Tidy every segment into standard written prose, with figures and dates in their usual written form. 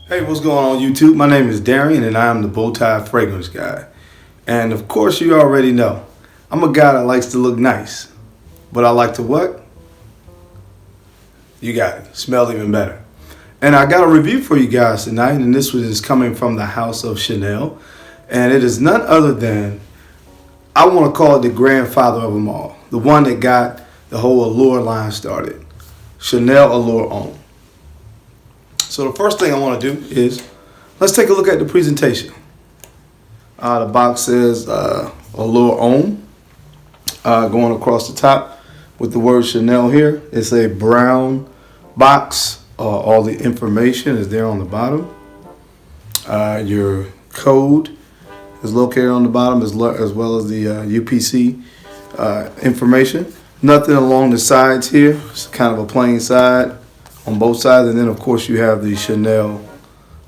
Hey, what's going on YouTube? My name is Darian and I'm the Bowtie Fragrance Guy. And of course you already know, I'm a guy that likes to look nice. But I like to what? You got it. Smell even better. And I got a review for you guys tonight, and this one is coming from the house of Chanel. And it is none other than, I want to call it the grandfather of them all. The one that got the whole Allure line started. Chanel Allure Homme. So the first thing I want to do is, let's take a look at the presentation. The box says Allure Homme, going across the top with the word Chanel here. It's a brown box. All the information is there on the bottom. Your code is located on the bottom as well as the UPC information. Nothing along the sides here. It's kind of a plain side on both sides, and then of course you have the Chanel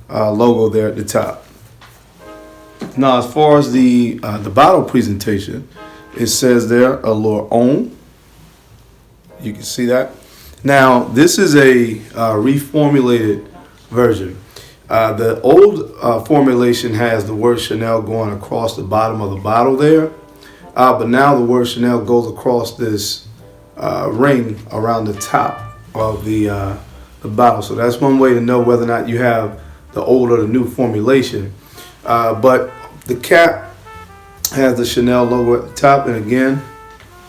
logo there at the top. Now, as far as the bottle presentation, it says there Allure Homme. You can see that. Now, this is a reformulated version. The old formulation has the word Chanel going across the bottom of the bottle there, but now the word Chanel goes across this ring around the top of the bottle. So that's one way to know whether or not you have the old or the new formulation. But the cap has the Chanel logo at the top, and again,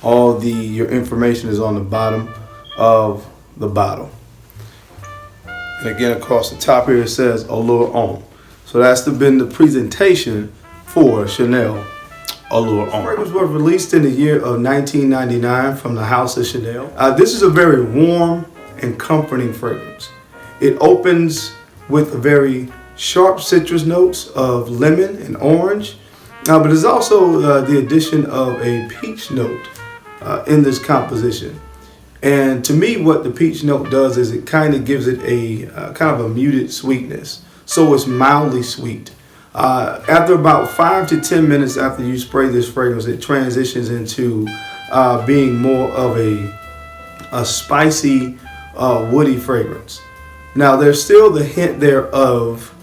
all your information is on the bottom of the bottle. And again, across the top here it says Allure Homme. So that's been the presentation for Chanel Allure Homme. The fragrance was released in the year of 1999 from the house of Chanel. This is a very warm and comforting fragrance. It opens with a very sharp citrus notes of lemon and orange, but there's also the addition of a peach note in this composition. And to me, what the peach note does is it kind of gives it a kind of a muted sweetness. So it's mildly sweet. After about 5 to 10 minutes after you spray this fragrance, it transitions into being more of a spicy, woody fragrance. Now, there's still the hint there of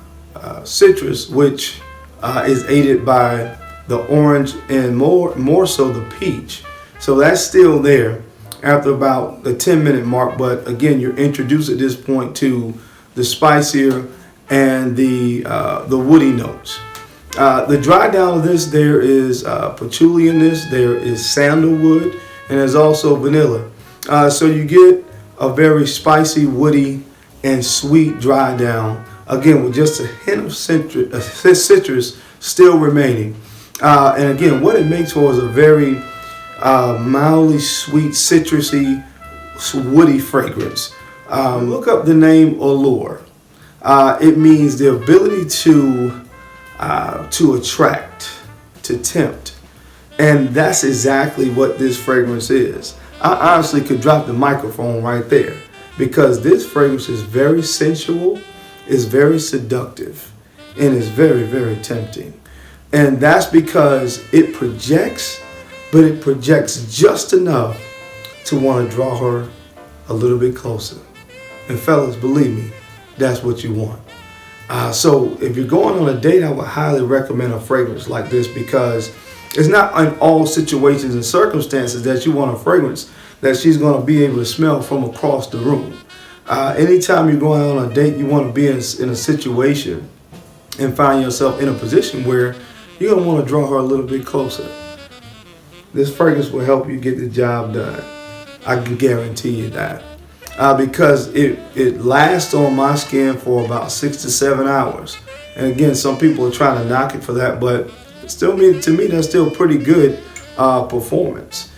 citrus, which is aided by the orange and more so the peach. So that's still there after about the 10-minute mark. But again, you're introduced at this point to the spicier and the woody notes. The dry down of this, there is patchouli in this, there is sandalwood, and there's also vanilla. So you get a very spicy, woody, and sweet dry down, again with just a hint of citrus still remaining. And again, what it makes for is a very mildly sweet, citrusy, woody fragrance. Look up the name Allure. It means the ability to attract, to tempt. And that's exactly what this fragrance is. I honestly could drop the microphone right there, because this fragrance is very sensual, is very seductive, and is very, very tempting. And that's because it projects, but it projects just enough to want to draw her a little bit closer. And fellas, believe me, that's what you want. So if you're going on a date, I would highly recommend a fragrance like this, because it's not in all situations and circumstances that you want a fragrance that she's going to be able to smell from across the room. Anytime you're going on a date, you want to be in a situation and find yourself in a position where you're going to want to draw her a little bit closer. This fragrance will help you get the job done. I can guarantee you that. Because it lasts on my skin for about 6 to 7 hours. And again, some people are trying to knock it for that, but still, to me, that's still pretty good performance.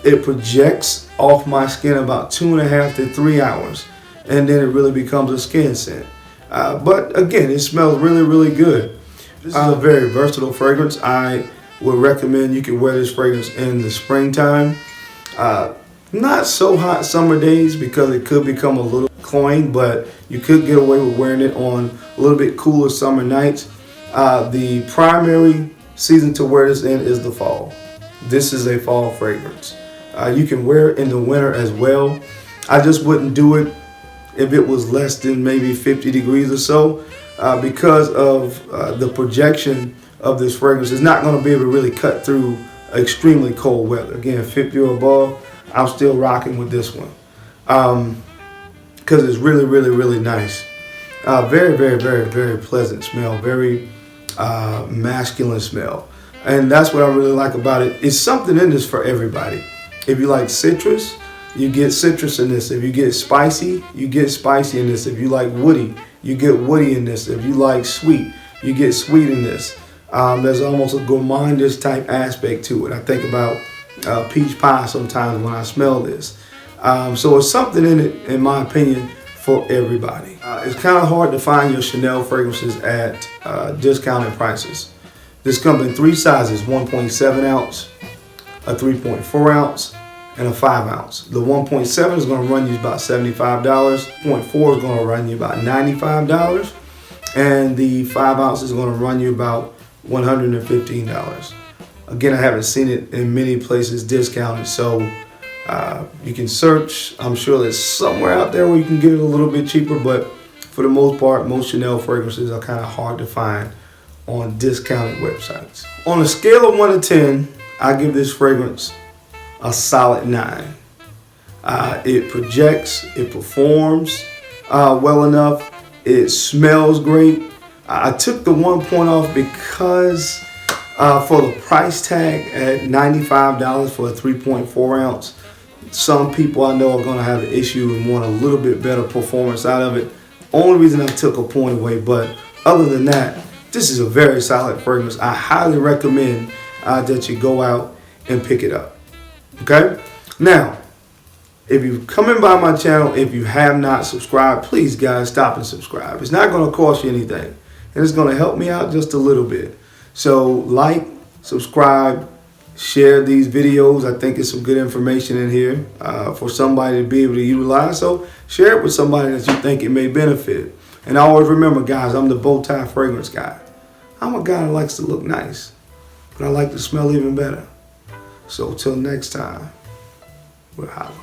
It projects off my skin about 2.5 to 3 hours, and then it really becomes a skin scent. But again, it smells really, really good. This is a very versatile fragrance. I would recommend you can wear this fragrance in the springtime. Not so hot summer days, because it could become a little cloying, but you could get away with wearing it on a little bit cooler summer nights. The primary season to wear this in is the fall. This is a fall fragrance. You can wear it in the winter as well. I just wouldn't do it if it was less than maybe 50 degrees or so, because of the projection of this fragrance. It's not going to be able to really cut through extremely cold weather. Again, 50 or above, I'm still rocking with this one because it's really, really, really nice. Very, very, very, very pleasant smell. Very masculine smell. And that's what I really like about it. It's something in this for everybody. If you like citrus, you get citrus in this. If you get spicy, you get spicy in this. If you like woody, you get woody in this. If you like sweet, you get sweet in this. There's almost a gourmandish type aspect to it. I think about peach pie sometimes when I smell this. So it's something in it, in my opinion, for everybody. It's kind of hard to find your Chanel fragrances at discounted prices. This comes in 3 sizes, 1.7 ounce, a 3.4 ounce, and a 5 ounce. The 1.7 is going to run you about $75. 0.4 is going to run you about $95. And the 5 ounce is going to run you about $115. Again, I haven't seen it in many places discounted, so you can search. I'm sure there's somewhere out there where you can get it a little bit cheaper, but for the most part, most Chanel fragrances are kind of hard to find on discounted websites. On a scale of 1 to 10, I give this fragrance a solid 9. It projects, it performs well enough, it smells great. I took the 1 point off because for the price tag at $95 for a 3.4 ounce, some people I know are going to have an issue and want a little bit better performance out of it. Only reason I took a point away, but other than that, this is a very solid fragrance. I highly recommend that you go out and pick it up. Okay? Now, if you're coming by my channel, if you have not subscribed, please guys, stop and subscribe. It's not going to cost you anything, and it's going to help me out just a little bit. So like, subscribe, share these videos. I think it's some good information in here for somebody to be able to utilize. So share it with somebody that you think it may benefit. And always remember, guys, I'm the bow tie fragrance guy. I'm a guy that likes to look nice, but I like to smell even better. So till next time, we'll holler.